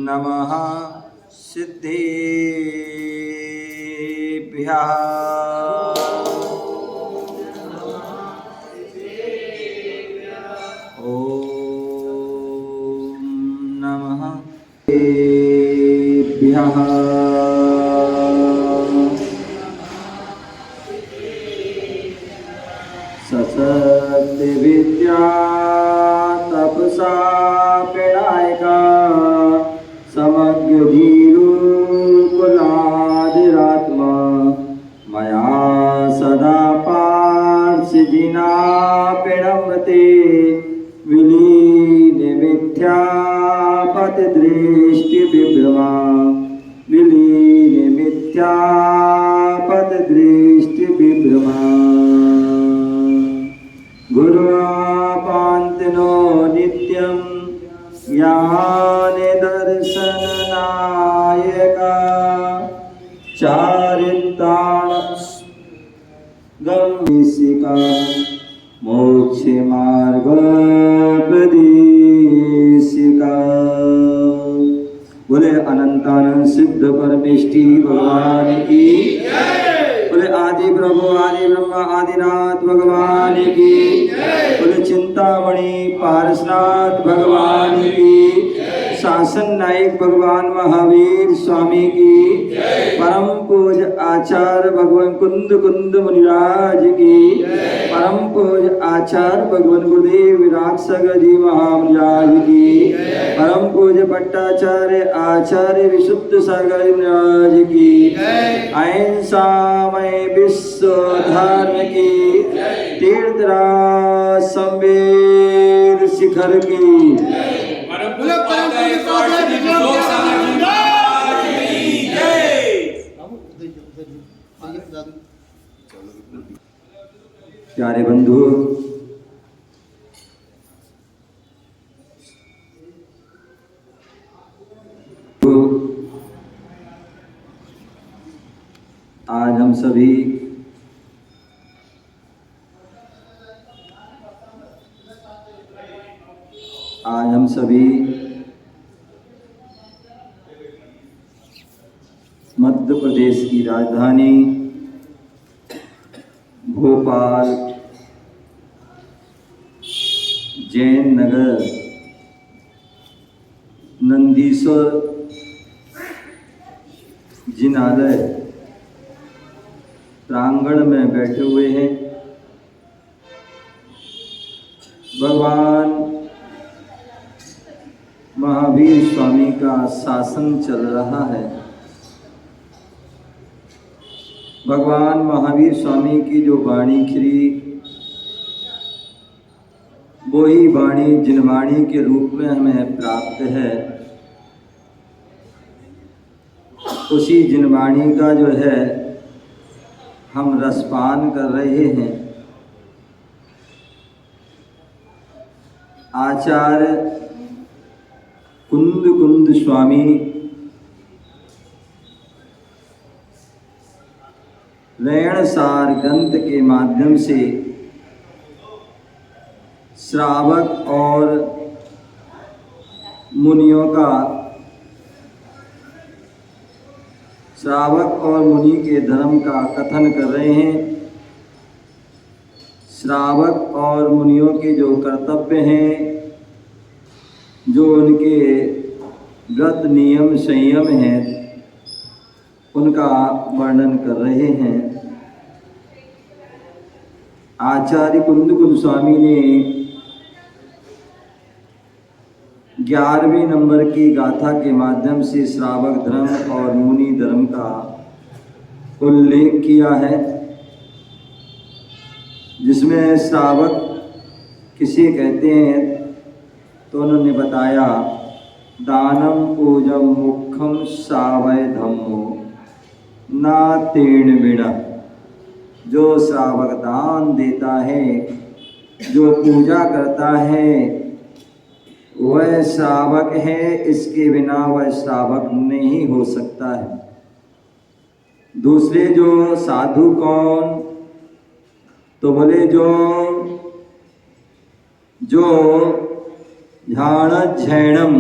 नमः सिद्धेभ्यः। ॐ नमः सिद्धेभ्यः। सशक्ति विद्या तपसा पिणायका समग्र धीरुकुलादिरात्मा मया सदा पार्षिजिना पिणमते विलीन मिथ्यापतिदृष्टि विभ्रमा विलीन मिथ्यापतिदृष्टि विभ्रमा गुरुपान्तिनो नित्यं ज्ञानदर्शननायका चारित्राणगम्यसिका मोक्षमार्गोपदेशिका। बोले अनंतानंद सिद्ध परमेष्टि भगवान की, बोले आदि प्रभु आदि ब्रह्मा आदिनाथ भगवान की, बोले चिंतामणि पारसनाथ भगवान की, शासन नायक भगवान महावीर स्वामी की, परम पूज आचार्य भगवान कुंद कुंद मुनिराज की, परम पूज आचार्य भगवान गुरुदेव विराट सागर जी महाराज की, परम पूज भट्टाचार्य आचार्य विशुद्ध सागर महाराज की, अहिंसामय विश्व धर्म की, तीर्थराज संवेद शिखर की। प्यारे बंधु, आज हम सभी मध्य प्रदेश की राजधानी भोपाल जैन नगर नंदीश्वर जिनालय प्रांगण में बैठे हुए हैं। भगवान महावीर स्वामी का शासन चल रहा है। भगवान महावीर स्वामी की जो वाणी खिली, वही वाणी जिनवाणी के रूप में हमें प्राप्त है। उसी जिनवाणी का जो है हम रसपान कर रहे हैं। आचार्य कुंद कुंद स्वामी रैणसार ग्रंथ के माध्यम से श्रावक और मुनियों का, श्रावक और मुनि के धर्म का कथन कर रहे हैं। श्रावक और मुनियों के जो कर्तव्य हैं, जो उनके व्रत नियम संयम हैं, उनका वर्णन कर रहे हैं। आचार्य कुंद कुंद स्वामी ने 11वें नंबर की गाथा के माध्यम से श्रावक धर्म और मुनि धर्म का उल्लेख किया है, जिसमें श्रावक किसे कहते हैं तो उन्होंने बताया, दानम पूजम मुखम सावय धम्मो ना तीर्ण बिना। जो श्रावक दान देता है, जो पूजा करता है, वह श्रावक है। इसके बिना वह श्रावक नहीं हो सकता है। दूसरे जो साधु कौन, तो बोले जो ध्यान झैणम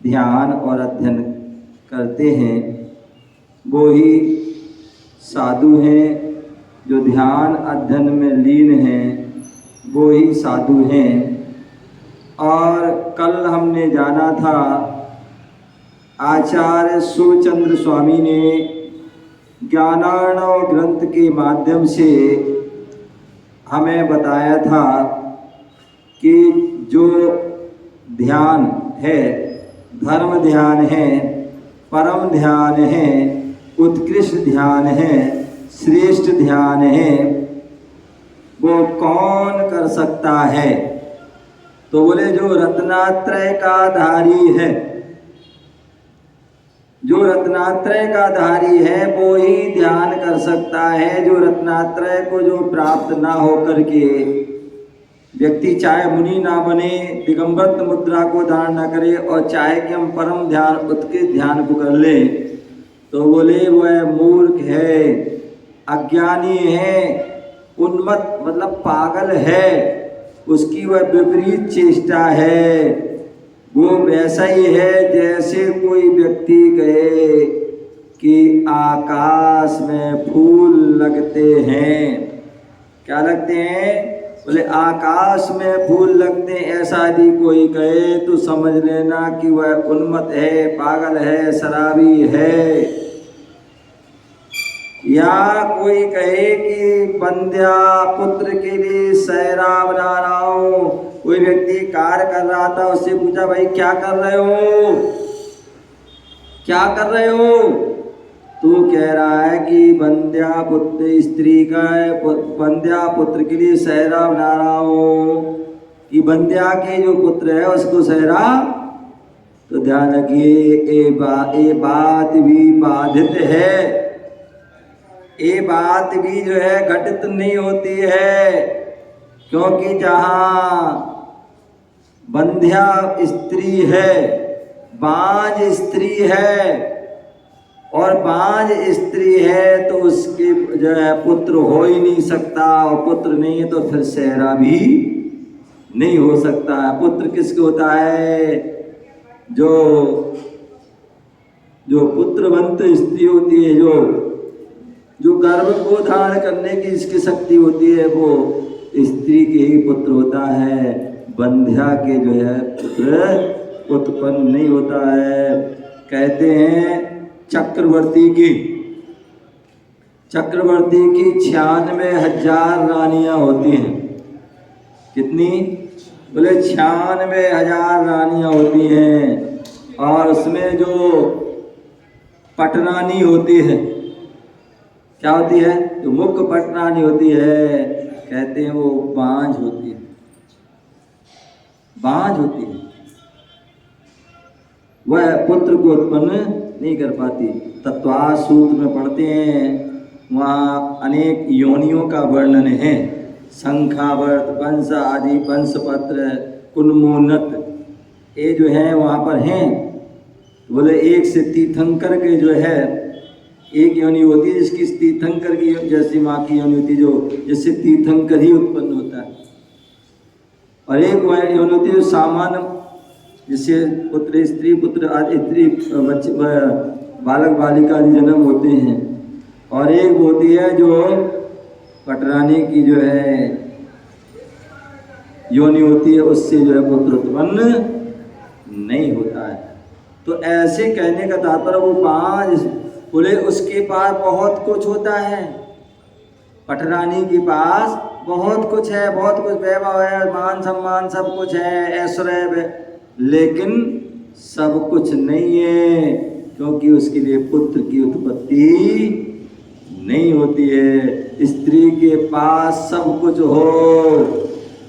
ध्यान और अध्ययन करते हैं वो ही साधु हैं, जो ध्यान अध्ययन में लीन हैं वो ही साधु हैं। और कल हमने जाना था आचार्य शिवचंद्र स्वामी ने ज्ञानार्णव ग्रंथ के माध्यम से हमें बताया था कि जो ध्यान है, धर्म ध्यान है, परम ध्यान है, उत्कृष्ट ध्यान है, श्रेष्ठ ध्यान है, वो कौन कर सकता है? तो बोले जो रत्नात्रय का धारी है, जो रत्नात्रय का धारी है वो ही ध्यान कर सकता है। जो रत्नात्रय को जो प्राप्त ना हो करके व्यक्ति चाहे मुनि ना बने, दिगंबर मुद्रा को धारण ना करे और चाहे कि हम परम ध्यान उत्कृष्ट ध्यान को कर ले, तो बोले वह मूर्ख है, अज्ञानी है, उन्मत्त मतलब पागल है, उसकी वह विपरीत चेष्टा है। वो वैसा ही है जैसे कोई व्यक्ति कहे कि आकाश में फूल लगते हैं। क्या लगते हैं? बोले आकाश में फूल लगते हैं, ऐसा यदि कोई कहे तो समझ लेना कि वह उन्मत्त है, पागल है, शराबी है। या कोई कहे कि बंध्या पुत्र के लिए सहरा बना रहा हूं, कोई व्यक्ति कार्य कर रहा था, उससे पूछा भाई क्या कर रहे हो, क्या कर रहे हो? तो कह रहा है कि बंध्या पुत्र स्त्री का बंध्या पुत्र के लिए सहरा बना रहा हूं, कि बंध्या के जो पुत्र है उसको सहरा। तो ध्यान रखिए ये बात भी बाधित है, ये बात भी जो है घटित नहीं होती है, क्योंकि जहाँ बंध्या स्त्री है, बांझ स्त्री है, और बांझ स्त्री है तो उसके जो है पुत्र हो ही नहीं सकता, और पुत्र नहीं है तो फिर सहरा भी नहीं हो सकता है। पुत्र किसको होता है? जो पुत्रवंत स्त्री होती है, जो गर्भ को धारण करने की इसकी शक्ति होती है, वो स्त्री के ही पुत्र होता है। बंध्या के जो है पुत्र उत्पन्न नहीं होता है। कहते हैं चक्रवर्ती की 96,000 रानियां होती हैं। कितनी? बोले 96,000 रानियां होती हैं, और उसमें जो पटरानी होती है, क्या होती है? जो मुख्य पटरानी होती है, कहते हैं वो बांझ होती है, बांझ होती है, वह पुत्र को उत्पन्न नहीं कर पाती। तत्वार सूत्र में पढ़ते हैं, वहाँ अनेक योनियों का वर्णन है, शंखावर्त, वंश आदि, वंशपत्र, उन्मोन्नत, ये जो है वहाँ पर हैं। बोले एक से तीर्थंकर के जो है एक योनि होती है जिसकी तीर्थंकर की जैसी माँ की योनि होती है, जो जिससे तीर्थंकर ही उत्पन्न होता है, और एक वह योनि होती है जो सामान्य, जिससे पुत्र स्त्री पुत्र आदि स्त्री बच्चे बालक बालिका आदि जन्म होते हैं, और एक होती है जो पटरानी की जो है योनि होती है, उससे जो है पुत्र उत्पन्न नहीं होता है। तो ऐसे कहने का तात्पर्य वो पांच, बोले उसके पास बहुत कुछ होता है, पटरानी के पास बहुत कुछ है, बहुत कुछ वैभव है, मान सम्मान सब कुछ है, ऐश्वर्य, लेकिन सब कुछ नहीं है, क्योंकि उसके लिए पुत्र की उत्पत्ति नहीं होती है। स्त्री के पास सब कुछ हो,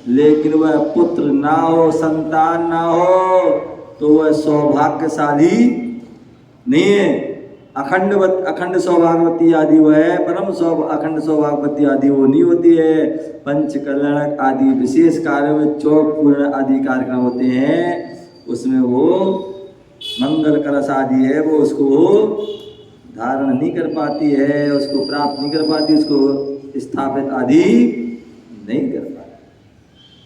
लेकिन वह पुत्र ना हो, संतान ना हो, तो वह सौभाग्यशाली नहीं है। अखंड सौभाग्यवती आदि वो है, अखंड सौभाग्यवती आदि वो नहीं होती है। पंच कल्याण आदि विशेष कार्यों में चौक पूर्ण आदि कार्यक्रम होते हैं, उसमें वो मंगल कलश आदि है, वो उसको धारण नहीं कर पाती है, उसको प्राप्त नहीं कर पाती, उसको स्थापित आदि नहीं कर पाती।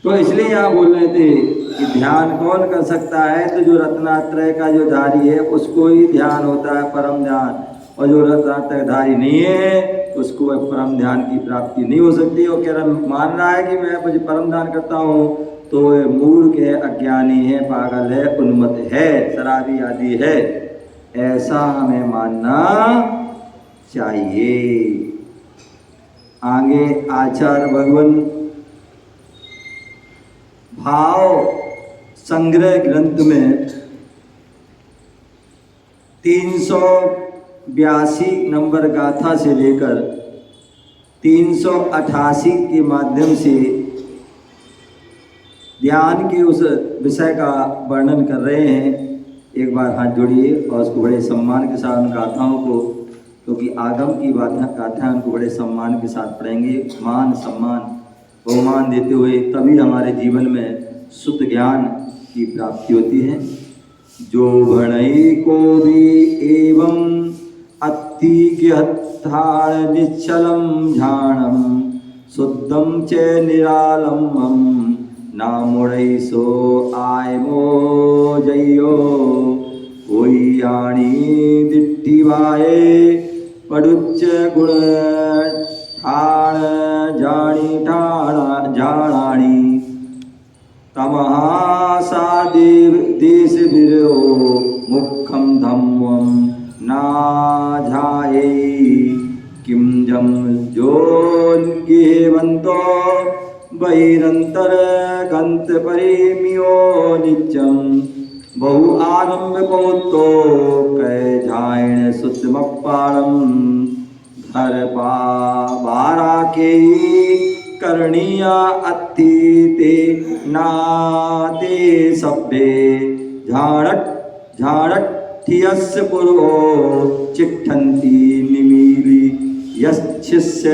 तो इसलिए यहाँ बोल रहे थे कि ध्यान कौन कर सकता है, तो जो रत्नात्रय का जो धारी है उसको ही ध्यान होता है, परम ध्यान। और जो रत्नात्रय धारी नहीं है उसको परम ध्यान की प्राप्ति नहीं हो सकती। और कह रहा मान रहा है कि मैं मुझे परम ध्यान करता हूँ, तो मूर्ख है, अज्ञानी है, पागल है, उन्मत्त है, शराबी आदि है, ऐसा हमें मानना चाहिए। आगे आचार्य भगवान भाव संग्रह ग्रंथ में 382 नंबर गाथा से लेकर 388 के माध्यम से ध्यान के उस विषय का वर्णन कर रहे हैं। एक बार हाथ जोड़िए और उसको बड़े सम्मान के साथ उन गाथाओं को, क्योंकि आगम की गाथा उनको बड़े सम्मान के साथ पढ़ेंगे, मान सम्मान बहुमान देते हुए, तभी हमारे जीवन में शुद्ध ज्ञान की प्राप्ति होती है। जो भणई को भी एवं अतिज्ञाण निश्चलम झाणम शुद्धम च निरालम्बम नामुड़ई सो आयमो जयो कोई आणी दिट्टिवाये पडुच्च गुण ठाण जाणी ठाणा जाणाणी तमहा सा देव देश विरो मुखम धम्मम ना झाये किम जम जोन्गेवंतो बहिरंतर गंत परिमियो नित्यम बहु आरंभ कौतो कै झायण सुतमपाणम धर बारा के करणीया अत्थिते नाते सभ्ये झाड़ट झाड़ट थियस्य पुरो चिट्ठन्ति निमीली यश्चिस्य।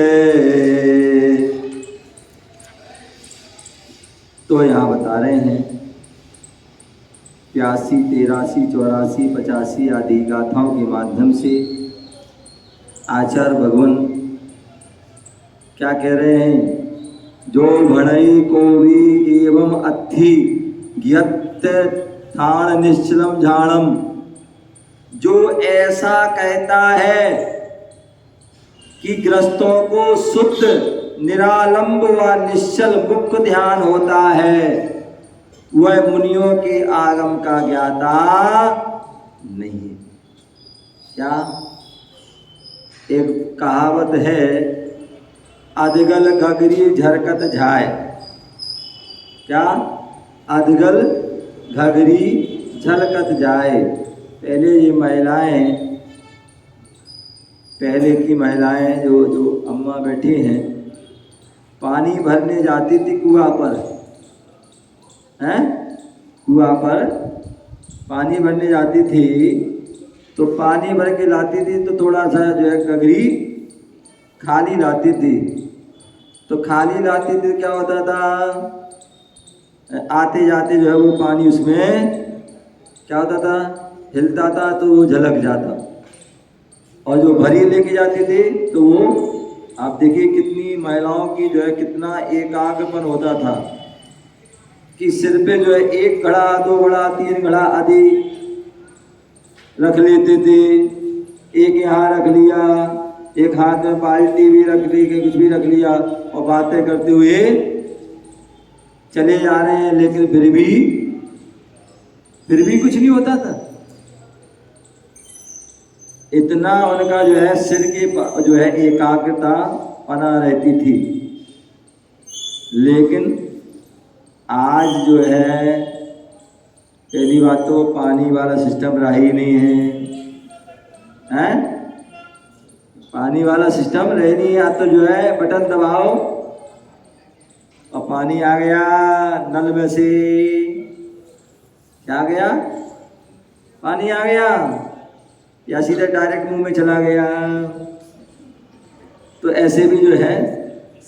तो यहाँ बता रहे हैं 82, 83, 84, 85 आदि गाथाओं के माध्यम से आचार्य भगवान क्या कह रहे हैं? जो भणई को भी एवं अत्थि ज्ञत थाण निश्चलम झाणम, जो ऐसा कहता है कि ग्रस्तों को शुद्ध निरालंब व निश्चल मुख्य ध्यान होता है, वह मुनियों के आगम का ज्ञाता नहीं है। क्या एक कहावत है, अधगल घगरी झरकत झाय। क्या? अधगल घगरी झलकत जाए। पहले ये महिलाएं, पहले की महिलाएं जो अम्मा बैठी हैं, पानी भरने जाती थी कुआं पर, हैं? कुआं पर पानी भरने जाती थी, तो पानी भर के लाती थी तो थोड़ा सा जो है घगरी खाली लाती थी। तो खाली लाती थी क्या होता था, आते जाते जो है वो पानी उसमें क्या होता था, हिलता था तो वो झलक जाता। और जो भरी लेके जाते थे तो वो आप देखिए कितनी महिलाओं की जो है कितना एकाग्रपन होता था कि सिर पे जो है 1 घड़ा 2 घड़ा 3 घड़ा आदि रख लेते थे। एक यहाँ रख लिया, एक हाथ में बाल्टी भी रख ली, कुछ भी रख लिया और बातें करते हुए चले जा रहे हैं, लेकिन फिर भी कुछ नहीं होता था। इतना उनका जो है सिर के जो है एकाग्रता बना रहती थी। लेकिन आज जो है पहली बात तो पानी वाला सिस्टम रहा ही नहीं है, हैं? पानी वाला सिस्टम रह नहीं है। तो जो है बटन दबाओ और पानी आ गया नल में से, क्या आ गया? पानी आ गया, या सीधे डायरेक्ट मुंह में चला गया। तो ऐसे भी जो है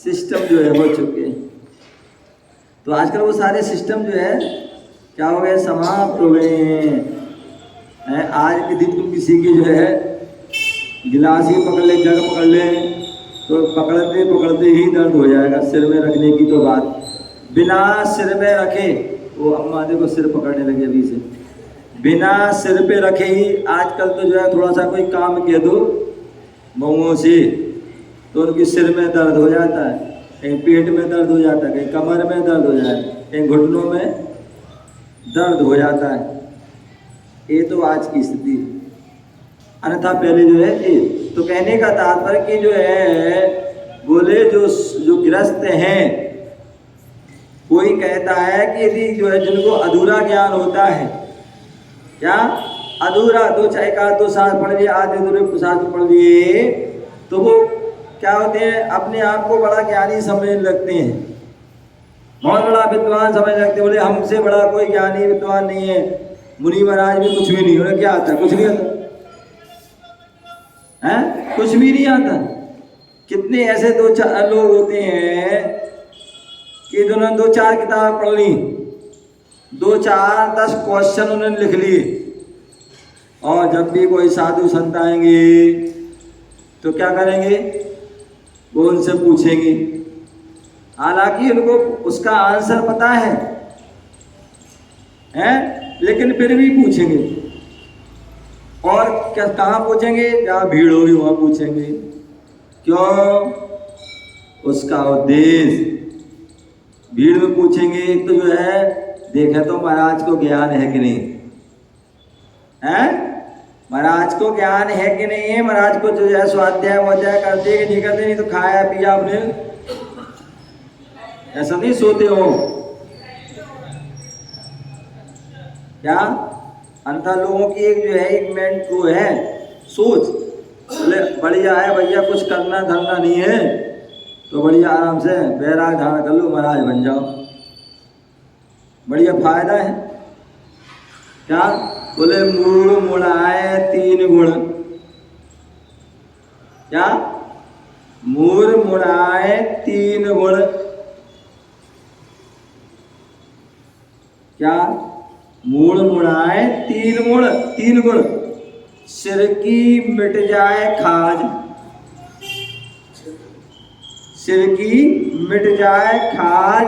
सिस्टम जो है हो चुके हैं। तो आजकल वो सारे सिस्टम जो है क्या हो गए, समाप्त हो गए हैं। आज के दिन तुम किसी की जो है गिलास ही पकड़ ले, जग पकड़ ले, तो पकड़ते पकड़ते ही दर्द हो जाएगा। सिर में रखने की तो बात, बिना सिर में रखे वो अम्मा देखो सिर पकड़ने लगे अभी से, बिना सिर पे रखे ही। आजकल तो जो है थोड़ा सा कोई काम कह दो बहुओं से तो उनके सिर में दर्द हो जाता है, कहीं पेट में दर्द हो जाता है, कहीं कमर में दर्द हो जाता है, कहीं घुटनों में दर्द हो जाता है। ये तो आज की स्थिति, अन्यथा पहले जो है ये। तो कहने का तात्पर्य कि जो है बोले जो गृहस्थ हैं, कोई कहता है कि यदि जो है जिनको अधूरा ज्ञान होता है, क्या अधूरा दो चाहे का दो शास्त्र पढ़ लिए, आधे अधूरे शास्त्र पढ़ लिए, तो वो क्या होते हैं अपने आप को बड़ा ज्ञानी समझने लगते हैं, बहुत बड़ा विद्वान समझने लगते हैं। बोले हमसे बड़ा कोई ज्ञानी विद्वान नहीं है, मुनि महाराज भी कुछ भी नहीं, उन्हें क्या आता, कुछ नहीं आता है, कुछ भी नहीं आता। कितने ऐसे दो चार लोग होते हैं कि जिन्होंने दो चार किताब पढ़ ली, 2-4-10 क्वेश्चन उन्होंने लिख लिए, और जब भी कोई साधु संत आएंगे तो क्या करेंगे, वो उनसे पूछेंगे, हालांकि उनको उसका आंसर पता है लेकिन फिर भी पूछेंगे। और क्या कहाँ पूछेंगे, जहाँ भीड़ होगी वहाँ पूछेंगे। क्यों, उसका उद्देश्य भीड़ में पूछेंगे तो जो है देखें तो महाराज को ज्ञान है कि नहीं है, महाराज को ज्ञान है कि नहीं है, महाराज को जो है स्वाध्याय वाध्याय करते कि नहीं करते, नहीं तो खाया पिया आपने, ऐसा नहीं सोते हो क्या। अन्यथा लोगों की एक जो है एक मेंट वो है सोच, बोले बढ़िया है भैया कुछ करना धरना नहीं है तो बढ़िया आराम से बैराग धारण कर लो, महाराज बन जाओ, बढ़िया फायदा है। क्या बोले मूड़ मुड़ाए 3 गुण, क्या मूड़ मुड़ाए 3 गुण, क्या मूड़ मुड़ाए 3 गुण, सिर की मिट जाए खाज, सिर की मिट जाए खाज,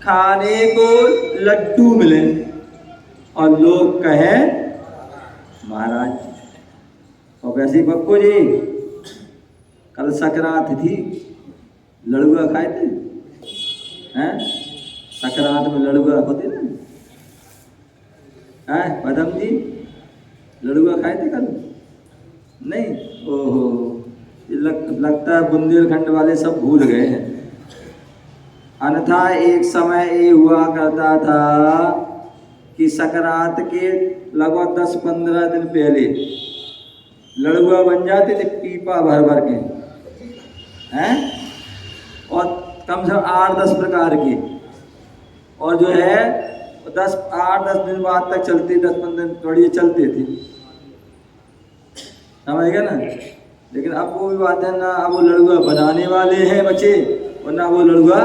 खाने को लड्डू मिले और लोग कहें महाराज। और वैसे ही पप्पू जी कल संक्रांत थी, लड़ुआ खाए थे हैं, संक्रांत में लड़ुआ होते ना है, पदम जी लड़ुआ खाए थे कल नहीं, ओहो लगता है बुंदेलखंड वाले सब भूल गए हैं। अन्यथा एक समय ये हुआ करता था कि संक्रांत के लगभग 10-15 दिन पहले लड़ुआ बन जाते थे पीपा भर भर के हैं, और कम से कम 8-10 प्रकार के, और जो है 8-10 दिन बाद तक चलते, 10-15 दिन थोड़ी चलते थे, समझ गए ना। लेकिन अब वो भी बात है ना, अब वो लड़ुआ बनाने वाले हैं बच्चे और ना वो लड़ुआ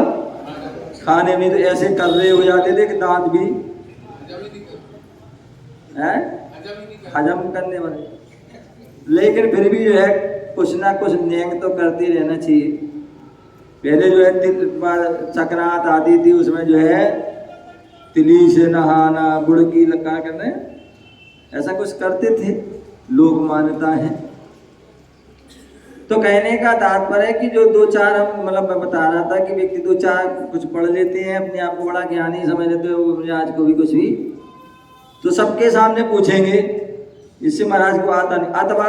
खाने में, तो ऐसे कर रहे हो जाते थे कि दांत भी हजम करने वाले। लेकिन फिर भी जो है कुछ ना कुछ नेंग तो करते रहना चाहिए। पहले जो है संक्रांत आती थी, उसमें जो है तिली से नहाना, गुड़ की लगा करने, ऐसा कुछ करते थे, लोक मान्यता है। तो कहने का तात्पर्य है कि जो 2-4 हम मतलब मैं बता रहा था कि व्यक्ति 2-4 कुछ पढ़ लेते हैं, अपने आप को बड़ा ज्ञानी समझ लेते हैं, आज को भी कुछ भी तो सबके सामने पूछेंगे, इससे महाराज को आता नहीं, अथवा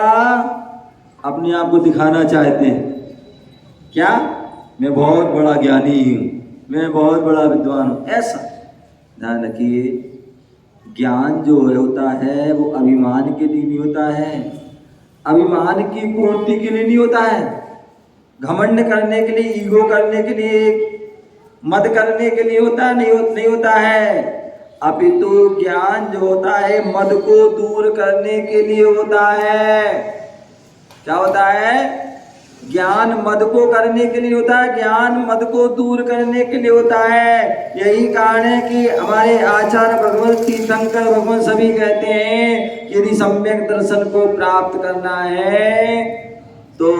अपने आप को दिखाना चाहते हैं, क्या मैं बहुत बड़ा ज्ञानी हूँ, मैं बहुत बड़ा विद्वान हूँ। ऐसा ध्यान रखिए, ज्ञान जो होता है वो अभिमान के लिए नहीं होता है, अभिमान की पूर्ति के लिए नहीं होता है, घमंड करने के लिए, ईगो करने के लिए, मद करने के लिए होता नहीं होता है। अपितु ज्ञान जो होता है मद को दूर करने के लिए होता है। क्या होता है, ज्ञान मद को करने के लिए होता है, ज्ञान मद को दूर करने के लिए होता है। यही कारण है कि हमारे आचार्य भगवत तीर्थंकर भगवान सभी कहते हैं यदि सम्यक दर्शन को प्राप्त करना है तो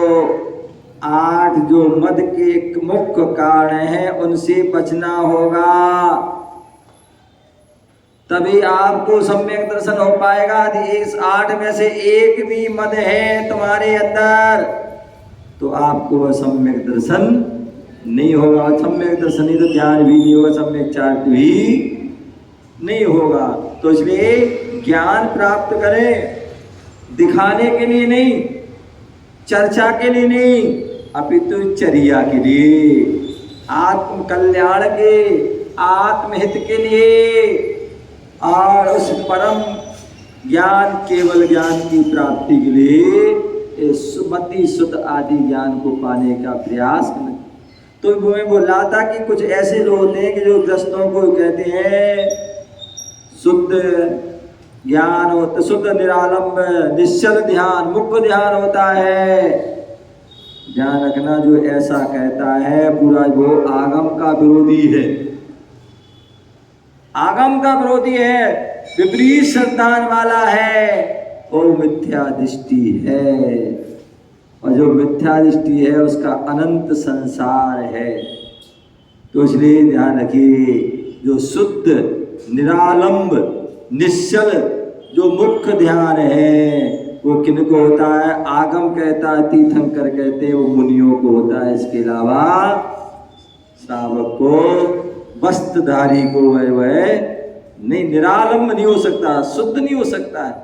8 जो मद के मुख्य कारण हैं उनसे बचना होगा। तभी आपको सम्यक दर्शन हो पाएगा। यदि इस 8 में से एक भी मद है तुम्हारे अंदर तो आपको वह सम्यक दर्शन नहीं होगा। सम्यक दर्शन ही तो ज्ञान भी नहीं होगा, सम्यक चारित्र भी नहीं होगा। तो इसलिए ज्ञान प्राप्त करें दिखाने के लिए नहीं, चर्चा के लिए नहीं, अपितु चर्या के लिए, आत्म कल्याण के, आत्महित के लिए, और उस परम ज्ञान केवल ज्ञान की प्राप्ति के लिए सुमति सुत आदि ज्ञान को पाने का प्रयास करना। तो मैं बोल रहा था कि कुछ ऐसे लोग होते हैं कि जो ग्रस्तों को कहते हैं शुद्ध ज्ञान होता, शुद्ध निरालंब निश्चल ध्यान, मुख्य ध्यान होता है। ध्यान रखना, जो ऐसा कहता है पूरा वो आगम का विरोधी है, आगम का विरोधी है, विपरीत सिद्धांत वाला है, वो मिथ्या दृष्टि है। और जो मिथ्या दृष्टि है उसका अनंत संसार है। तो इसलिए ध्यान रखिए, जो शुद्ध निरालंब निश्चल जो मुख्य ध्यान है वो किनको होता है? आगम कहता है, तीर्थंकर कहते हैं, वो मुनियों को होता है। इसके अलावा श्रावक को, वस्त्रधारी को वह नहीं, निरालंब नहीं हो सकता, शुद्ध नहीं हो सकता है,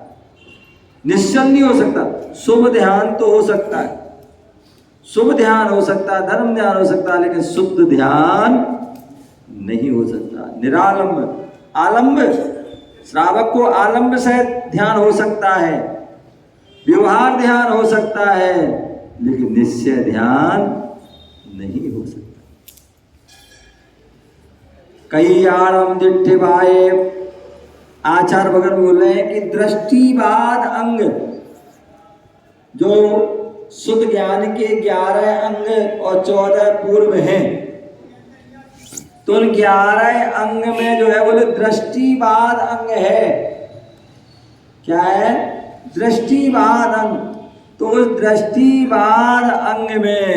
निश्चल नहीं हो सकता। शुभ ध्यान तो हो सकता है, शुभ ध्यान हो सकता है, धर्म ध्यान हो सकता है, लेकिन शुद्ध ध्यान नहीं हो सकता। निरालंब, आलंब, श्रावक को आलंब से ध्यान हो सकता है, व्यवहार ध्यान हो सकता है, लेकिन निश्चय ध्यान नहीं हो सकता। कई आरम दिट्ठे भाई आचार्य भगवान बोल रहे हैं कि दृष्टिवाद अंग, जो शुद्ध ज्ञान के 11 अंग और 14 पूर्व हैं, तो उन 11 अंग में जो है बोले दृष्टिवाद अंग है। क्या है? दृष्टिवाद अंग। तो उस दृष्टिवाद अंग में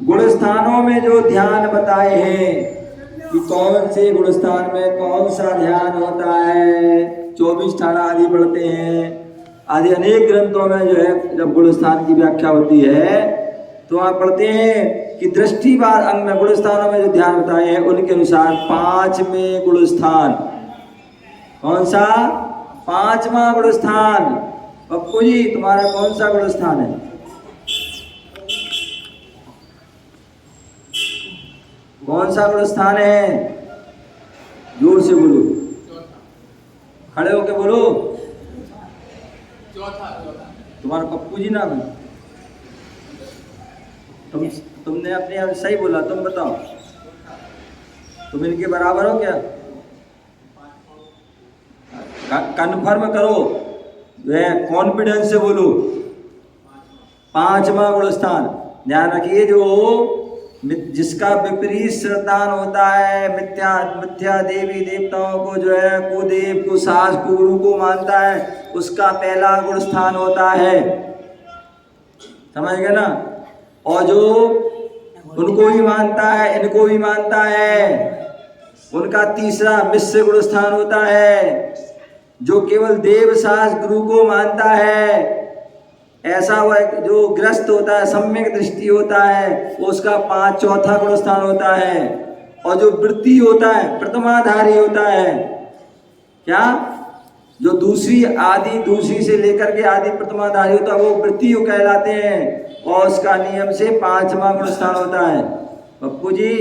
गुण स्थानों में जो ध्यान बताए हैं कि कौन से गुण स्थान में कौन सा ध्यान होता है, 24 ठाणा आदि पढ़ते हैं, आदि अनेक ग्रंथों में जो है जब गुण स्थान की व्याख्या होती है तो आप पढ़ते हैं कि दृष्टिवाद अंग में गुण स्थानों में जो ध्यान बताए हैं उनके अनुसार 5वें गुण स्थान, कौन सा? 5वां गुण स्थान। पप्पू जी तुम्हारा कौन सा गुण स्थान है? कौन सा गुण स्थान है? जोर से बोलो, खड़े होके बोलो। तुम्हारा पप्पू जी नाम है? तुमने अपने आप सही बोला, तुम बताओ, तुम इनके बराबर हो क्या? कन्फर्म करो, कॉन्फिडेंस से बोलो। 5वां गुण स्थान। ध्यान रखिए, जो जिसका विपरीत श्रद्धान होता है, मिथ्या देवी देवताओं को जो है कुदेव को, सास को, गुरु को मानता है, उसका पहला गुण स्थान होता है। समझ गए ना? और जो उनको भी मानता है, इनको भी मानता है, उनका तीसरा मिश्र गुण स्थान होता है। जो केवल देव सास गुरु को मानता है, ऐसा वह जो ग्रस्त होता है, सम्यक दृष्टि होता है, उसका 4था गुण स्थान होता है। और जो वृत्ति होता है, प्रथमाधारी होता है, क्या? जो दूसरी से लेकर के आदि प्रथमाधारी होता है, वो वृत्ति कहलाते हैं, और उसका नियम से 5वां गुण स्थान होता है। पप्पू जी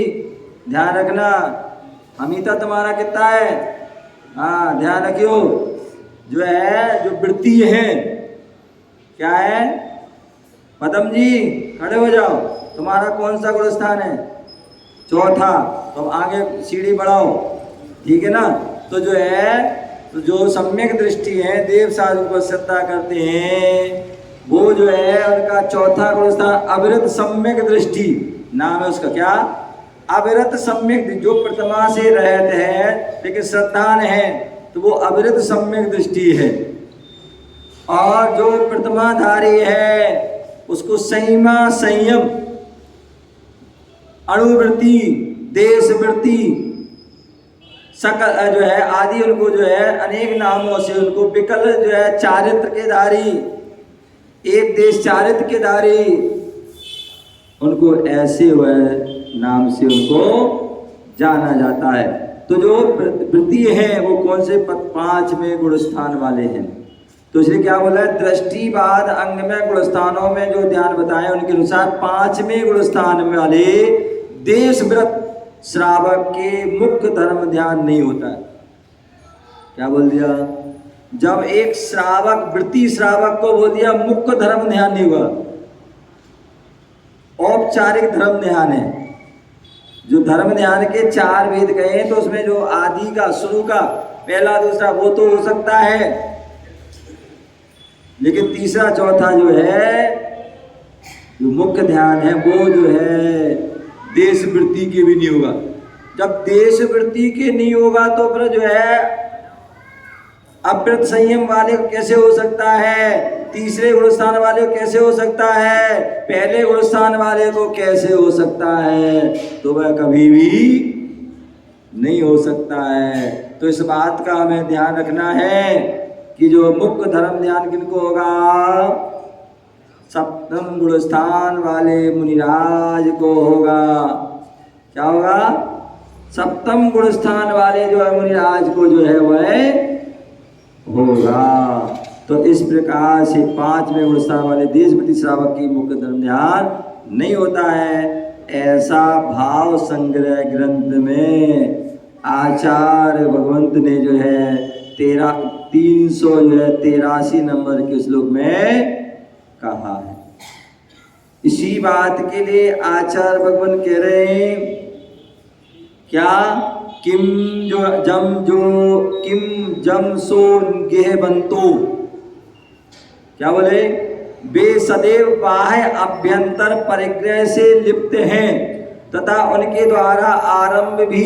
ध्यान रखना, अमिता तुम्हारा कितना है? हाँ ध्यान रखियो, जो है जो वृत्ति है, क्या है? पदम जी खड़े हो जाओ, तुम्हारा कौन सा गुण स्थान है? 4था। तो आगे सीढ़ी बढ़ाओ, ठीक है ना? तो जो है, तो जो सम्यक दृष्टि है, देव साधु को श्रद्धा करते हैं, वो जो है उनका 4था गुण स्थान अविरत सम्यक दृष्टि नाम है उसका। क्या? अविरत सम्यक, जो प्रथमा से रहते हैं लेकिन श्रद्धान है, तो वो अविरत सम्यक दृष्टि है। और जो प्रथमाधारी है उसको संयमा, संयम, अणुवृत्ति, देशवृत्ति, सकल जो है आदि उनको जो है अनेक नामों से उनको विकल जो है चारित्र के धारी, एक देश चारित्र के धारी, उनको ऐसे वह नाम से उनको जाना जाता है। तो जो वृत्ति है वो कौन से 5वें गुण स्थान वाले हैं? तो इसलिए क्या बोला है? दृष्टिवाद अंग में गुण स्थानों में जो ध्यान बताए उनके अनुसार 5वें गुण स्थान वाले देशव्रत श्रावक के मुख्य धर्म ध्यान नहीं होता है। क्या बोल दिया? जब एक श्रावक वृत्ति श्रावक को बोल दिया मुख्य धर्म ध्यान नहीं हुआ, औपचारिक धर्म ध्यान है। जो धर्म ध्यान के 4 वेद गए तो उसमें जो आदि का शुरू का पहला दूसरा वो तो हो सकता है, लेकिन तीसरा चौथा जो है जो मुख्य ध्यान है वो जो है देश वृत्ति के भी नहीं होगा। जब देश वृत्ति के नहीं होगा तो फिर जो है अव्रत संयम वाले को कैसे हो सकता है? तीसरे गुण स्थान वाले को कैसे हो सकता है? पहले गुण स्थान वाले को कैसे हो सकता है? तो वह कभी भी नहीं हो सकता है। तो इस बात का हमें ध्यान रखना है कि जो मुख्य धर्म ध्यान किनको होगा? 7वें गुण स्थान वाले मुनिराज को होगा। क्या होगा? 7वें गुण स्थान वाले जो है मुनिराज को जो है वह होगा। तो इस प्रकार से 5वें गुण स्थान वाले देशवृत्ति श्रावक की मुख्य धर्म ध्यान नहीं होता है। ऐसा भाव संग्रह ग्रंथ में आचार्य भगवंत ने जो है 383 नंबर के श्लोक में कहा है। इसी बात के लिए आचार्य भगवान कह रहे हैं क्या? किम जम सो गेह बंतो। क्या बोले? वे सदैव बाह्य अभ्यंतर परिग्रह से लिप्त हैं तथा उनके द्वारा आरंभ भी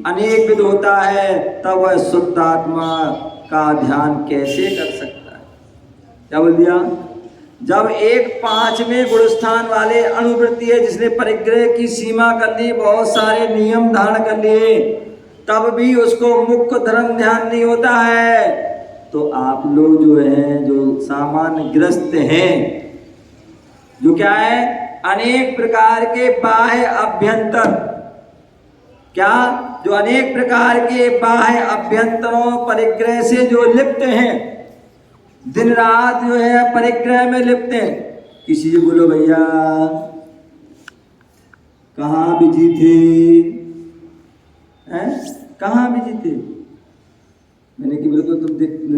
अनेक विध होता है, तब वह शुद्ध आत्मा का ध्यान कैसे कर सकता है? क्या बोल दिया? जब एक 5वें गुण स्थान वाले अनुवृत्ति है जिसने परिग्रह की सीमा कर ली, बहुत सारे नियम धारण कर लिए, तब भी उसको मुख्य धर्म ध्यान नहीं होता है। तो आप लोग जो हैं जो सामान्य ग्रस्त हैं, जो क्या है अनेक प्रकार के बाह्य अभ्यंतर, क्या जो अनेक प्रकार के बाह्य अभ्यंतरों परिग्रह से जो लिप्त हैं, दिन रात जो है परिग्रह में लिप्त हैं। किसी से बोलो भैया कहाँ बिजी थे, हैं कहाँ बिजी थे? मैंने कि बिल्कुल तुम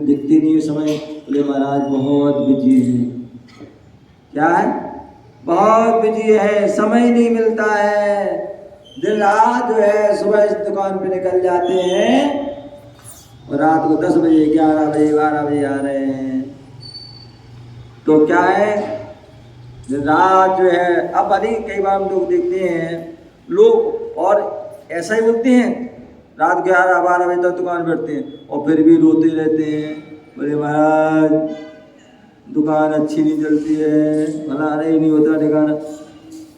दिखते नहीं हो समय। बोले महाराज बहुत बिजी है। क्या है? बहुत बिजी है, समय नहीं मिलता है। दिन रात जो है सुबह इस दुकान पे निकल जाते हैं और रात को 10 बजे 11 बजे 12 बजे आ रहे हैं। तो क्या है दिन रात जो है, अब अभी कई बार हम लोग देखते हैं लोग और ऐसा ही बोलते हैं, रात 11-12 बजे तक दुकान बैठते हैं और फिर भी रोते रहते हैं। बोले महाराज दुकान अच्छी नहीं चलती है, भला नहीं नहीं होता ठिकाना।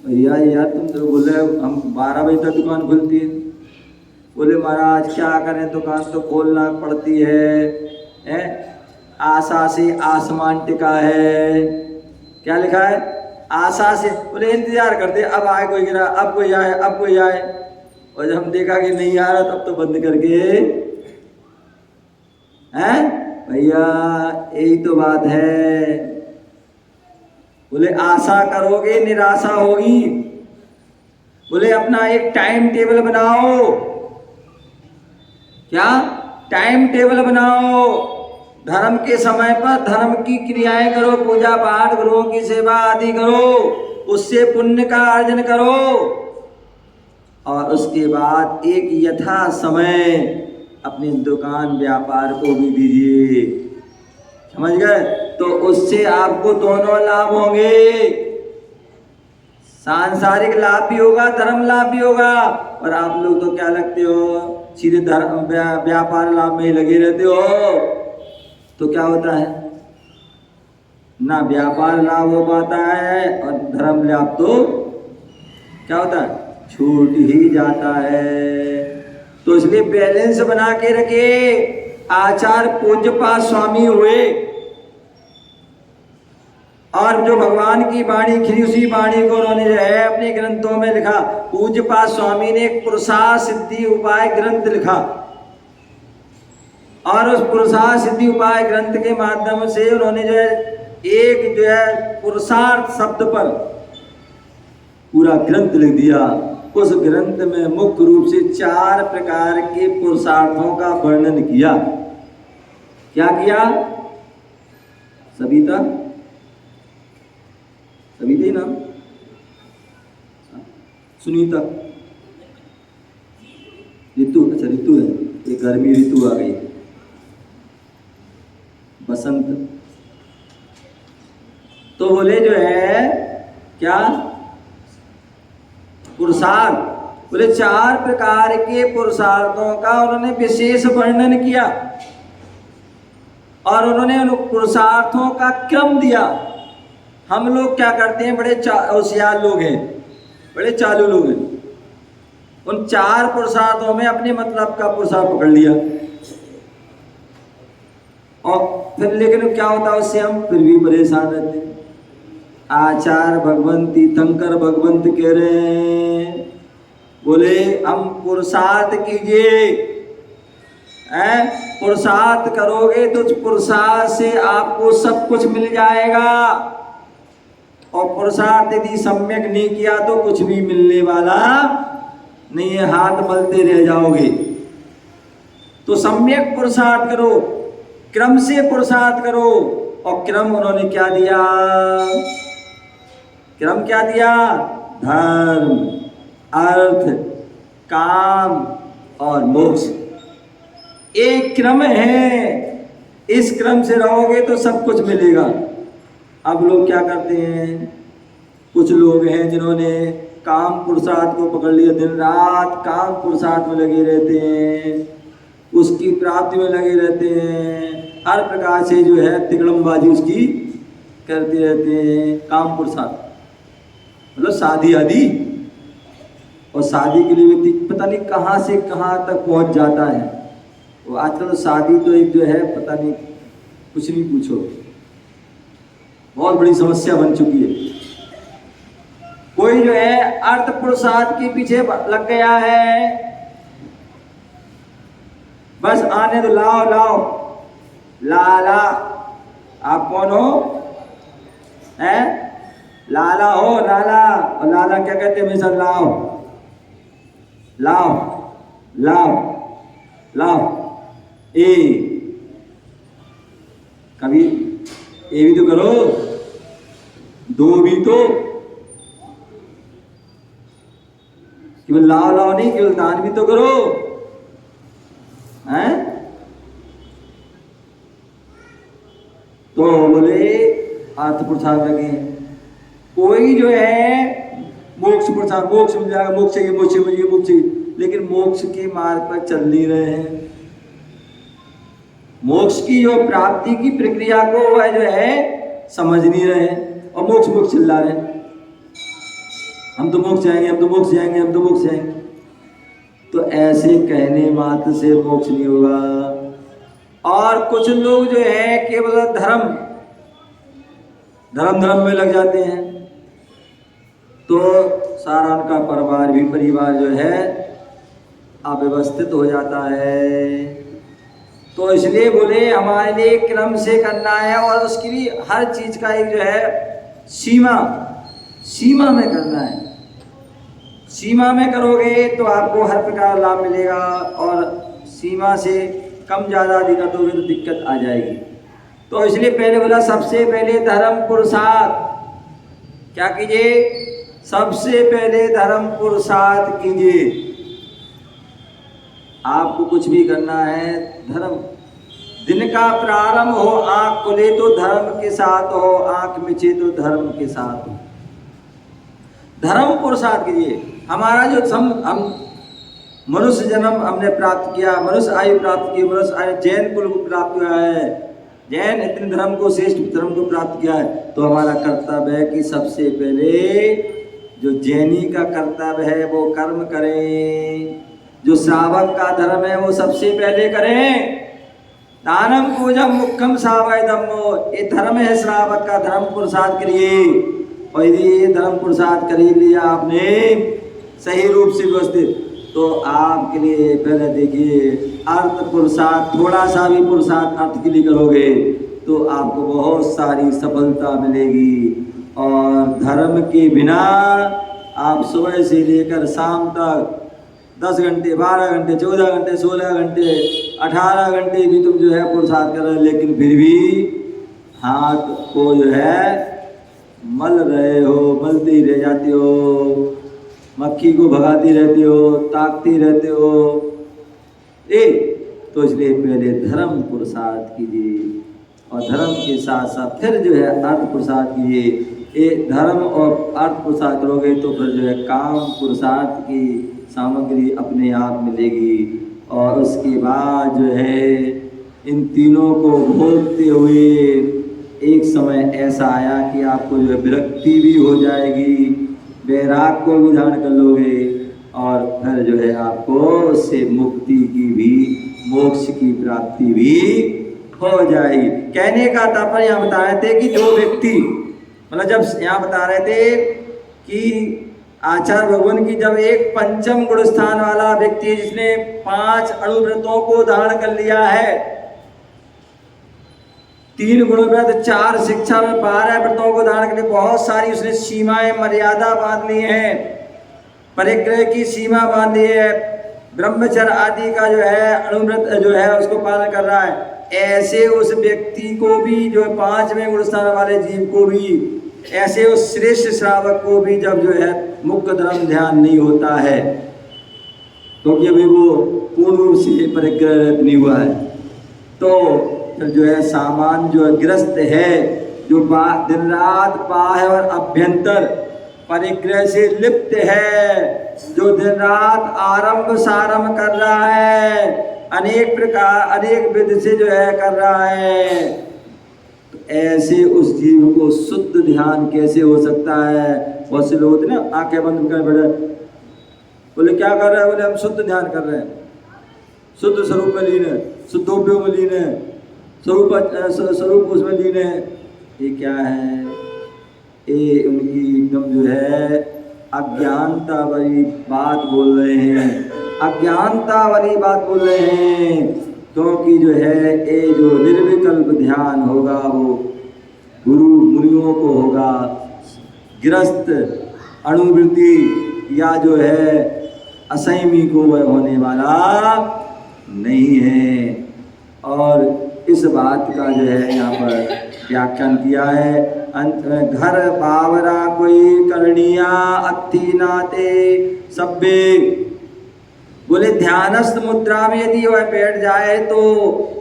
भैया यार तुम तो बोले हम 12 बजे तक दुकान खुलती है। बोले महाराज क्या करें, दुकान तो खोलना पड़ती है, आशा से आसमान टिका है। क्या लिखा है? आशा से। बोले इंतजार करते अब आए कोई गिरा, अब कोई आए, अब कोई आए। और जब हम देखा कि नहीं आ रहा तब तो बंद करके हैं भैया यही तो बात है। बोले आशा करोगे निराशा होगी। बोले अपना एक टाइम टेबल बनाओ। क्या? टाइम टेबल बनाओ। धर्म के समय पर धर्म की क्रियाएं करो, पूजा पाठ गुरुओं की सेवा आदि करो, उससे पुण्य का अर्जन करो और उसके बाद एक यथा समय अपनी दुकान व्यापार को भी दीजिए। समझ गए? तो उससे आपको दोनों लाभ होंगे, सांसारिक लाभ भी होगा, धर्म लाभ भी होगा। और आप लोग तो क्या लगते हो सीधे धर्म व्यापार लाभ में ही लगे रहते हो। तो क्या होता है ना व्यापार लाभ हो पाता है और धर्म लाभ तो क्या होता है छूट ही जाता है। तो इसलिए बैलेंस बना के रखे। आचार्य पूज्यपाद स्वामी हुए और जो भगवान की वाणी खरी, उसी वाणी को उन्होंने जो है अपने ग्रंथों में लिखा। पूज्यपाद स्वामी ने एक पुरुषार्थ सिद्धि उपाय ग्रंथ लिखा और उस पुरुषार्थ सिद्धि उपाय ग्रंथ के माध्यम से उन्होंने जो है एक जो है पुरुषार्थ शब्द पर पूरा ग्रंथ लिख दिया। उस ग्रंथ में मुख्य रूप से 4 प्रकार के पुरुषार्थों का वर्णन किया। क्या किया? सविता ही नाम, सुनीता, ऋतु, अच्छा ऋतु है, ये गर्मी ऋतु आ गई, बसंत। तो बोले जो है क्या पुरुषार्थ, बोले 4 प्रकार के पुरुषार्थों का उन्होंने विशेष वर्णन किया और उन्होंने उन पुरुषार्थों का क्रम दिया। हम लोग क्या करते हैं, बड़े होशियार लोग हैं, बड़े चालू लोग हैं, उन 4 पुरुषार्थों में अपने मतलब का पुरुषार्थ पकड़ लिया और फिर लेकिन क्या होता है उससे हम फिर भी परेशान रहते हैं। आचार्य भगवंत तीर्थंकर भगवंत कह रहे हैं, बोले हम पुरुषार्थ कीजिए, पुरुषार्थ करोगे तो पुरुषार्थ से आपको सब कुछ मिल जाएगा और पुरुषार्थ यदि सम्यक नहीं किया तो कुछ भी मिलने वाला नहीं है, हाथ मलते रह जाओगे। तो सम्यक पुरुषार्थ करो, क्रम से पुरुषार्थ करो। और क्रम उन्होंने क्या दिया? क्रम क्या दिया? धर्म, अर्थ, काम और मोक्ष, एक क्रम है। इस क्रम से रहोगे तो सब कुछ मिलेगा। अब लोग क्या करते हैं, कुछ लोग हैं जिन्होंने काम पुरुषार्थ को पकड़ लिया, दिन रात काम पुरुषार्थ में लगे रहते हैं, उसकी प्राप्ति में लगे रहते हैं, हर प्रकार से जो है तिकड़मबाजी उसकी करते रहते हैं। काम पुरुषार्थ मतलब शादी आदि, और शादी के लिए व्यक्ति पता नहीं कहाँ से कहाँ तक पहुँच जाता है। वो आजकल तो शादी तो एक जो है पता नहीं, कुछ नहीं पूछो, बहुत बड़ी समस्या बन चुकी है। कोई जो है अर्थ पुरुषार्थ के पीछे लग गया है, बस आने दो, लाओ लाओ, लाला। आप कौन हो? हैं? लाला हो, लाला। और लाला क्या कहते हैं हमेशा? लाओ लाओ लाओ लाओ। ए कभी ए भी तो करो, दो भी तो, केवल लाओ लाओ नहीं, केवल दान भी तो करो, हैं? तो बोले अर्थ पुरुषार्थ लगे। कोई जो है मोक्ष पुरुषार्थ, मोक्ष मिल जाएगा, मोक्ष चाहिए, मोक्ष चाहिए, मोक्ष चाहिए, लेकिन मोक्ष के मार्ग पर चल नहीं रहे हैं। मोक्ष की जो प्राप्ति की प्रक्रिया को वह जो है समझ नहीं रहे हैं और मोक्ष मोक्ष चिल्ला रहे हैं, हम तो मोक्ष जाएंगे, हम तो मोक्ष जाएंगे, हम तो मोक्ष जाएंगे। तो ऐसे कहने मात्र से मोक्ष नहीं होगा। और कुछ लोग जो है केवल धर्म धर्म धर्म में लग जाते हैं, तो सारा उनका परिवार जो है अव्यवस्थित हो जाता है। तो इसलिए बोले हमारे लिए क्रम से करना है और उसके लिए हर चीज का एक जो है सीमा में करना है। सीमा में करोगे तो आपको हर प्रकार लाभ मिलेगा, और सीमा से कम ज़्यादा अधिकत होगी तो दिक्कत आ जाएगी। तो इसलिए पहले बोला सबसे पहले धर्म पुरुषार्थ क्या कीजिए? सबसे पहले धर्म पुरुषार्थ कीजिए। आपको कुछ भी करना है, धर्म। दिन का प्रारंभ हो, आंख खुले तो धर्म के साथ हो, आंख मिचे तो धर्म के साथ हो। धर्म पुरुषार्थ कीजिए। हमारा जो हम मनुष्य जन्म हमने प्राप्त किया, मनुष्य आयु प्राप्त की, मनुष्य आयु जैन कुल को प्राप्त हुआ है, जैन इतने धर्म को, श्रेष्ठ धर्म को प्राप्त किया है, तो हमारा कर्तव्य है कि सबसे पहले जो जैनी का कर्तव्य है वो कर्म करें। जो श्रावक का धर्म है वो सबसे पहले करें। दानम पूजम मुख्यम सावैधम्मो, ये धर्म है श्रावक का, धर्म पुरुषार्थ करिए। और यदि ये धर्म पुरुषार्थ कर लिया आपने सही रूप से व्यवस्थित, तो आपके लिए पहले देखिए अर्थ पुरुषार्थ, थोड़ा सा भी पुरुषार्थ अर्थ के लिए करोगे तो आपको बहुत सारी सफलता मिलेगी। और धर्म के बिना आप सुबह से लेकर शाम तक 10 घंटे, 12 घंटे, 14 घंटे, 16 घंटे, 18 घंटे भी तुम जो है पुरुषार्थ कर रहे हो, लेकिन फिर भी हाथ को जो है मल रहे हो, मलते ही रह जाते हो, मक्खी को भगाती रहते हो, ताकती रहते हो। तो इसलिए पहले धर्म पुरुषार्थ कीजिए और धर्म के साथ साथ फिर जो है अर्थ पुरुषार्थ कीजिए। ये धर्म और अर्थ पुरुषार्थ करोगे तो फिर जो है काम पुरुषार्थ की सामग्री अपने आप मिलेगी। और उसके बाद जो है इन तीनों को भोगते हुए एक समय ऐसा आया कि आपको जो है विरक्ति भी हो जाएगी, वैराग को भी धारण कर लोगे और फिर जो है आपको उससे मुक्ति की भी, मोक्ष की प्राप्ति भी हो जाएगी। कहने का तात्पर्य यहाँ बता रहे थे कि जो व्यक्ति, मतलब जब यहाँ बता रहे थे कि आचार्य भगवान की जब एक पंचम गुण स्थान वाला व्यक्ति जिसने 5 अणुव्रतों को धारण कर लिया है, 3 गुणव्रत, 4 शिक्षा में 12 व्रतों को धारण करके बहुत सारी उसने सीमाएं, मर्यादा बांध ली हैं, परिग्रह की सीमा बांध ली है, ब्रह्मचर्य आदि का जो है अणुव्रत जो है उसको पालन कर रहा है। ऐसे उस व्यक्ति को भी जो 5वें गुण स्थान वाले जीव को भी, ऐसे उस श्रेष्ठ श्रावक को भी जब जो है मुख्य धर्म ध्यान नहीं होता है, क्योंकि अभी वो पूर्ण रूप से परिग्रह नहीं हुआ है, तो जो है सामान्य जो ग्रस्त है, जो दिन रात बाह्य और अभ्यंतर परिग्रह से लिप्त है, जो दिन रात आरंभ सारंभ कर रहा है, अनेक प्रकार अनेक विधि से जो है कर रहा है, तो ऐसे उस जीव को शुद्ध ध्यान कैसे हो सकता है। बहुत से लोग होते ना आंखें बंद कर बैठे, बोले क्या कर रहे हैं, बोले हम शुद्ध ध्यान कर रहे हैं, शुद्ध स्वरूप में लीन है, शुद्धोपयोग में लीन है, स्वरूप उसमें लीन है। ये क्या है, ये उनकी एकदम जो है अज्ञानता वाली बात बोल रहे हैं, अज्ञानता वाली बात बोल रहे हैं। क्योंकि जो है ये जो निर्विकल्प ध्यान होगा वो गुरु मुनियों को होगा, गृहस्थ अणुवृत्ति या जो है असंयमी को वह होने वाला नहीं है। और इस बात का जो है यहाँ पर व्याख्यान किया है। अंत में घर बावरा कोई करनिया अति नाते सब्बे, बोले ध्यानस्थ मुद्रा में यदि वह बैठ जाए तो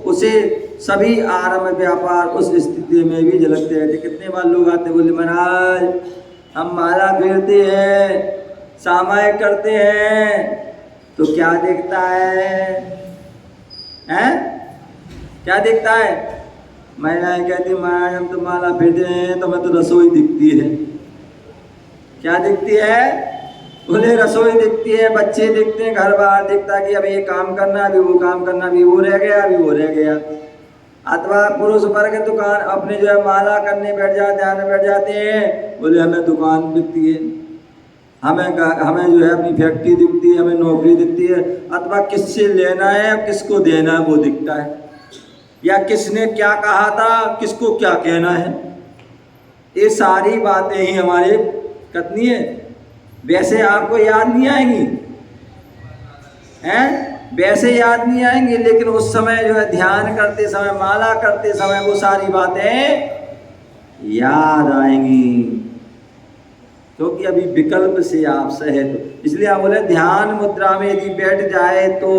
उसे सभी आरंभ व्यापार उस स्थिति में भी झलकते रहते। कितने बार लोग आते बोले महाराज हम माला फेरते हैं, सामायिक करते हैं, तो क्या दिखता है? क्या दिखता है? महिलाएं कहती महाराज हम तो माला फेरते हैं तो हमें तो रसोई दिखती है। क्या दिखती है? बोले रसोई दिखती है, बच्चे दिखते हैं, घर बाहर दिखता है कि अभी ये काम करना, अभी वो काम करना, अभी वो रह गया, अभी वो रह गया। अथवा पुरुष वर्ग के दुकान अपने जो है माला करने बैठ जाते, ध्यान में बैठ जाते हैं, बोले हमें दुकान दिखती है, हमें जो है अपनी फैक्ट्री दिखती है, हमें नौकरी दिखती है। अथवा किससे लेना है, किसको देना है वो दिखता है, या किसने क्या कहा था, किसको क्या कहना है। ये सारी बातें ही हमारे कतनी है, वैसे आपको याद नहीं आएंगी, वैसे याद नहीं आएंगी, लेकिन उस समय जो है ध्यान करते समय, माला करते समय वो सारी बातें याद आएंगी, क्योंकि अभी विकल्प से आप सहित। इसलिए आप बोले ध्यान मुद्रा में यदि बैठ जाए तो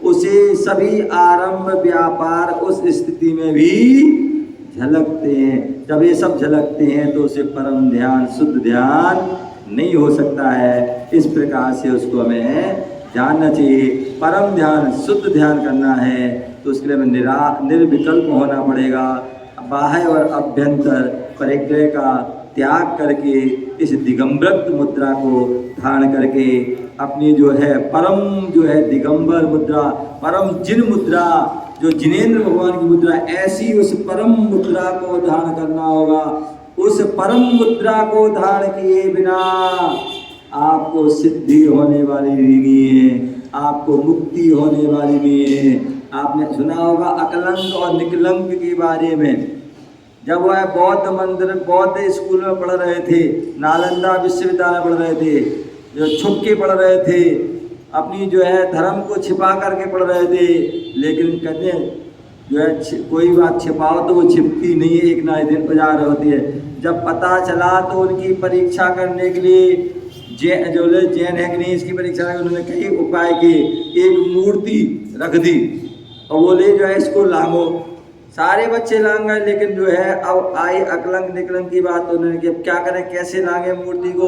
उसे सभी आरंभ व्यापार उस स्थिति में भी झलकते हैं। जब ये सब झलकते हैं तो उसे परम ध्यान, शुद्ध ध्यान नहीं हो सकता है। इस प्रकार से उसको हमें जानना चाहिए। परम ध्यान, शुद्ध ध्यान करना है तो उसके लिए हमें निर्विकल्प होना पड़ेगा। बाह्य और अभ्यंतर परिग्रह का त्याग करके इस दिगंबर मुद्रा को धारण करके अपनी जो है परम जो है दिगंबर मुद्रा, परम जिन मुद्रा, जो जिनेंद्र भगवान की मुद्रा, ऐसी उस परम मुद्रा को धारण करना होगा। उस परम मुद्रा को धारण किए बिना आपको सिद्धि होने वाली नहीं है, आपको मुक्ति होने वाली नहीं है। आपने सुना होगा अकलंक और निकलंक के बारे में। जब वह बौद्ध मंदिर, बौद्ध स्कूल में पढ़ रहे थे, नालंदा विश्वविद्यालय पढ़ रहे थे, जो छुप के पढ़ रहे थे, अपनी जो है धर्म को छिपा करके पढ़ रहे थे, लेकिन कहते हैं जो है कोई बात छिपाओ तो वो छिपती नहीं है, एक ना एक दिन उजागर होती है। जब पता चला तो उनकी परीक्षा करने के लिए जैन है कि नहीं इसकी परीक्षा में उन्होंने कई उपाय किए। एक मूर्ति रख दी और बोले जो है इसको लांगो। सारे बच्चे लांग गए, लेकिन जो है अब आई अकलंक निकलंक की बात, तो उन्होंने क्या करें, कैसे लांगे मूर्ति को,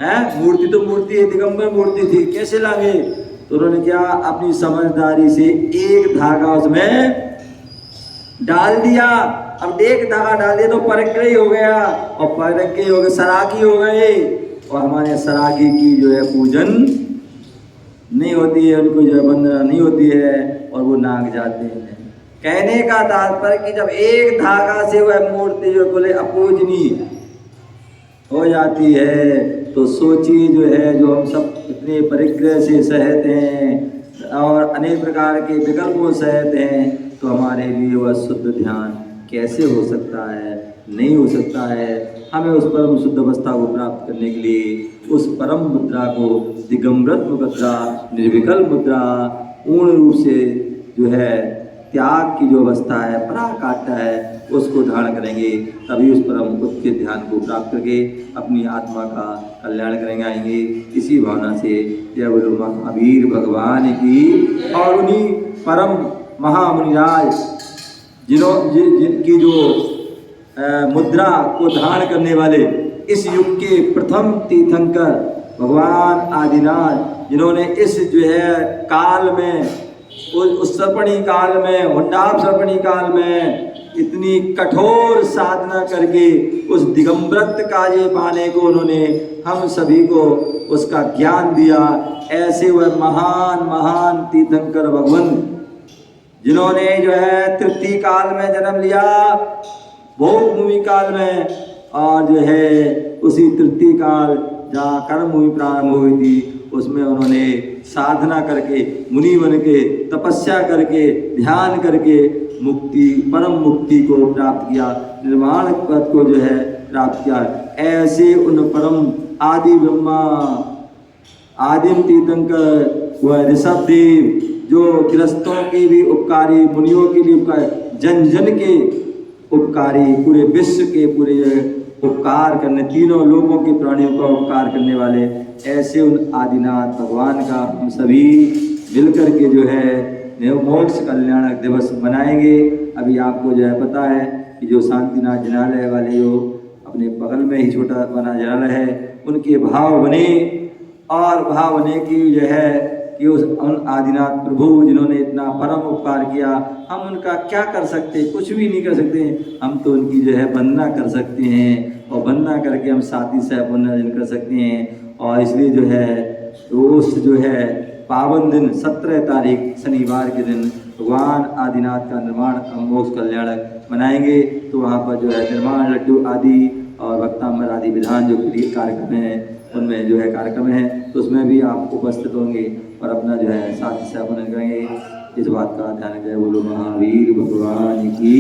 हैं? मूर्ति तो मूर्ति है, दिगंबर मूर्ति थी, कैसे लांगे? तो उन्होंने क्या अपनी समझदारी से एक धागा उसमें डाल दिया। अब एक धागा डाल दिया तो परिक्रय हो गया, और परिक्रय हो गए सरागी हो गए, और हमारे सरागी की जो है पूजन नहीं होती है, उनको जो है वंदना नहीं होती है, और वो नाग जाते हैं। कहने का तात्पर्य कि जब एक धागा से वह मूर्ति जो बोले अपूजनीय हो जाती है, तो सोचिए जो है जो हम सब इतने परिग्रह से सहते हैं और अनेक प्रकार के विकल्पों सहते हैं, तो हमारे लिए वह शुद्ध ध्यान कैसे हो सकता है? नहीं हो सकता है। हमें उस परम शुद्ध अवस्था को प्राप्त करने के लिए उस परम मुद्रा को, दिगंबर मुद्रा, निर्विकल्प मुद्रा, पूर्ण रूप से जो है त्याग की जो अवस्था है, पराकाष्ठा है, उसको धारण करेंगे, तभी उस परम उच्च ध्यान को प्राप्त करके अपनी आत्मा का कल्याण करेंगे, आएंगे। इसी भावना से जय बोलो महावीर भगवान की। और उन्हीं परम महामुनिराज जिनकी जो मुद्रा को धारण करने वाले इस युग के प्रथम तीर्थंकर भगवान आदिनाथ, जिन्होंने इस जो है काल में, उस सर्पणी काल में, हुंडाप सर्पणी काल में इतनी कठोर साधना करके उस दिगंबरत्व काजे पाने को उन्होंने हम सभी को उसका ज्ञान दिया। ऐसे वह महान महान तीर्थंकर भगवान, जिन्होंने जो है तृतीय काल में जन्म लिया, भोग भूमि काल में, और जो है उसी तृतीय काल जहाँ कर्म भूमि प्रारंभ हुई थी, उसमें उन्होंने साधना करके, मुनि बन के, तपस्या करके, ध्यान करके मुक्ति, परम मुक्ति को प्राप्त किया, निर्वाण पद को जो है प्राप्त किया। ऐसे उन परम आदि ब्रह्मा, आदिम तीर्थंकर व ऋषभ देव, जो गृहस्थों के भी उपकारी, मुनियों के भी उपकारी, जन जन के उपकारी, पूरे विश्व के पूरे उपकार करने, तीनों लोगों के प्राणियों का उपकार करने वाले ऐसे उन आदिनाथ भगवान का हम सभी मिलकर के जो है मोक्ष कल्याणक दिवस मनाएंगे। अभी आपको जो है पता है कि जो शांतिनाथ जनालय वाले जो अपने बगल में ही छोटा बना जनालय है, उनके भाव बने, और भाव बने की जो है कि उन आदिनाथ प्रभु जिन्होंने इतना परम उपकार किया, हम उनका क्या कर सकते? कुछ भी नहीं कर सकते। हम तो उनकी जो है वंदना कर सकते हैं, और वंदना करके हम साथी साहब पुण्य कर सकते हैं। और इसलिए जो है रोज जो है पावन दिन 17 तारीख शनिवार के दिन भगवान आदिनाथ का निर्माण मोक्ष कल्याणक मनाएंगे। तो वहाँ पर जो है निर्माण लड्डू आदि और भक्तांबर आदि विधान जो कार्यक्रम हैं, उनमें जो है कार्यक्रम है, तो उसमें भी आप उपस्थित होंगे और अपना जो है साथी सहयोग करेंगे। इस बात का ध्यान रखें। बोलो महावीर भगवान की।